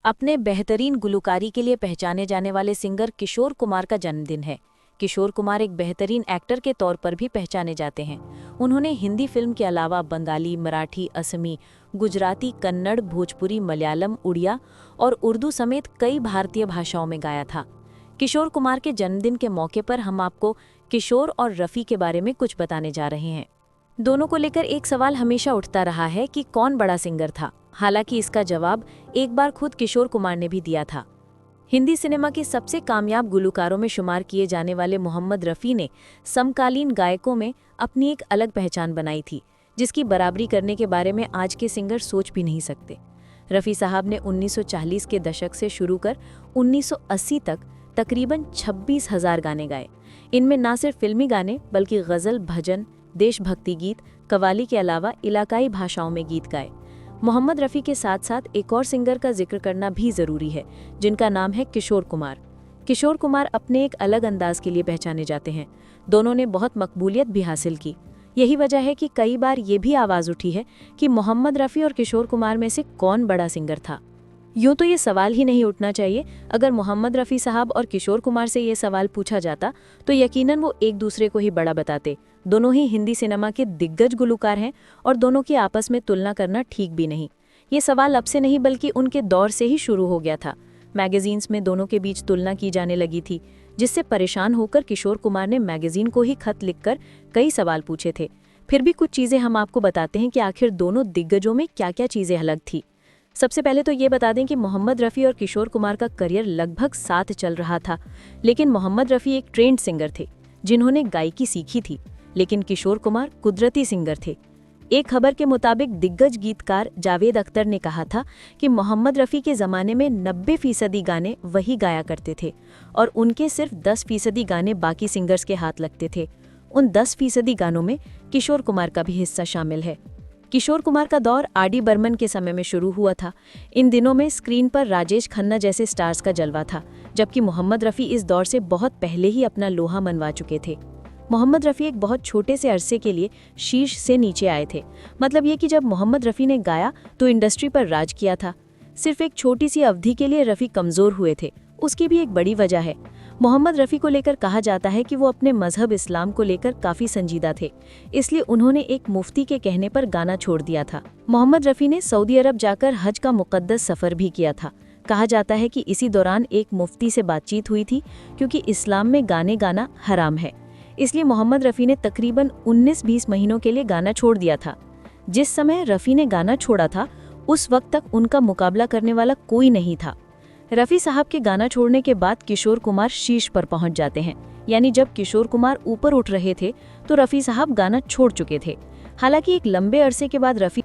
अपने बेहतरीन गुलकारी के लिए पहचाने जाने वाले सिंगर किशोर कुमार का जन्मदिन है। किशोर कुमार एक बेहतरीन एक्टर के तौर पर भी पहचाने जाते हैं। उन्होंने हिंदी फिल्म के अलावा बंगाली, मराठी, असमी, गुजराती, कन्नड़, भोजपुरी, मलयालम, उड़िया और उर्दू समेत कई भारतीय भाषाओं में गाया था। किशोर कुमार के जन्मदिन के मौके पर हम आपको किशोर और रफ़ी के बारे में कुछ बताने जा रहे हैं। दोनों को लेकर एक सवाल हमेशा उठता रहा है कि कौन बड़ा सिंगर था। हालांकि इसका जवाब एक बार खुद किशोर कुमार ने भी दिया था। हिंदी सिनेमा के सबसे कामयाब गुलकारों में शुमार किए जाने वाले मोहम्मद रफ़ी ने समकालीन गायकों में अपनी एक अलग पहचान बनाई थी, जिसकी बराबरी करने के बारे में आज के सिंगर सोच भी नहीं सकते। रफ़ी साहब ने 1940 के दशक से शुरू कर 1980 तक तकरीबन 26,000 गाने गाए। इनमें ना सिर्फ फिल्मी गाने बल्कि गज़ल, भजन, देशभक्ति गीत, कव्वाली के अलावा इलाकाई भाषाओं में गीत गाए। मोहम्मद रफ़ी के साथ साथ एक और सिंगर का जिक्र करना भी ज़रूरी है, जिनका नाम है किशोर कुमार। किशोर कुमार अपने एक अलग अंदाज के लिए पहचाने जाते हैं। दोनों ने बहुत मकबूलियत भी हासिल की। यही वजह है कि कई बार ये भी आवाज़ उठी है कि मोहम्मद रफ़ी और किशोर कुमार में से कौन बड़ा सिंगर था। यूँ तो ये सवाल ही नहीं उठना चाहिए। अगर मोहम्मद रफ़ी साहब और किशोर कुमार से ये सवाल पूछा जाता तो यकीनन वो एक दूसरे को ही बड़ा बताते। दोनों ही हिंदी सिनेमा के दिग्गज गुलकार हैं और दोनों की आपस में तुलना करना ठीक भी नहीं। ये सवाल अब से नहीं बल्कि उनके दौर से ही शुरू हो गया था। मैगजीन्स में दोनों के बीच तुलना की जाने लगी थी, जिससे परेशान होकर किशोर कुमार ने मैगजीन को ही खत लिखकर कई सवाल पूछे थे। फिर भी कुछ चीज़ें हम आपको बताते हैं कि आखिर दोनों दिग्गजों में क्या क्या चीज़ें अलग थी। सबसे पहले तो ये बता दें कि मोहम्मद रफ़ी और किशोर कुमार का करियर लगभग साथ चल रहा था, लेकिन मोहम्मद रफ़ी एक ट्रेंड सिंगर थे जिन्होंने गायकी सीखी थी, लेकिन किशोर कुमार कुदरती सिंगर थे। एक खबर के मुताबिक दिग्गज गीतकार जावेद अख्तर ने कहा था कि मोहम्मद रफ़ी के ज़माने में 90% गाने वही गाया करते थे और उनके सिर्फ 10% गाने बाकी सिंगर्स के हाथ लगते थे। उन 10% गानों में किशोर कुमार का भी हिस्सा शामिल है। किशोर कुमार का दौर आर.डी. बर्मन के समय में शुरू हुआ था। इन दिनों में स्क्रीन पर राजेश खन्ना जैसे स्टार्स का जलवा था, जबकि मोहम्मद रफ़ी इस दौर से बहुत पहले ही अपना लोहा मनवा चुके थे। मोहम्मद रफ़ी एक बहुत छोटे से अरसे के लिए शीर्ष से नीचे आए थे। मतलब ये कि जब मोहम्मद रफ़ी ने गाया तो इंडस्ट्री पर राज किया था। सिर्फ एक छोटी सी अवधि के लिए रफ़ी कमज़ोर हुए थे। उसकी भी एक बड़ी वजह है। मोहम्मद रफ़ी को लेकर कहा जाता है कि वो अपने मजहब इस्लाम को लेकर काफ़ी संजीदा थे, इसलिए उन्होंने एक मुफ्ती के कहने पर गाना छोड़ दिया था। मोहम्मद रफ़ी ने सऊदी अरब जाकर हज का मुक़द्दस सफ़र भी किया था। कहा जाता है कि इसी दौरान एक मुफ्ती से बातचीत हुई थी, क्योंकि इस्लाम में गाने गाना हराम है। इसलिए मोहम्मद रफ़ी ने तकरीबन 19-20 महीनों के लिए गाना छोड़ दिया था। जिस समय रफ़ी ने गाना छोड़ा था उस वक्त तक उनका मुकाबला करने वाला कोई नहीं था। रफ़ी साहब के गाना छोड़ने के बाद किशोर कुमार शीर्ष पर पहुंच जाते हैं, यानी जब किशोर कुमार ऊपर उठ रहे थे तो रफ़ी साहब गाना छोड़ चुके थे। हालांकि एक लंबे अरसे के बाद रफ़ी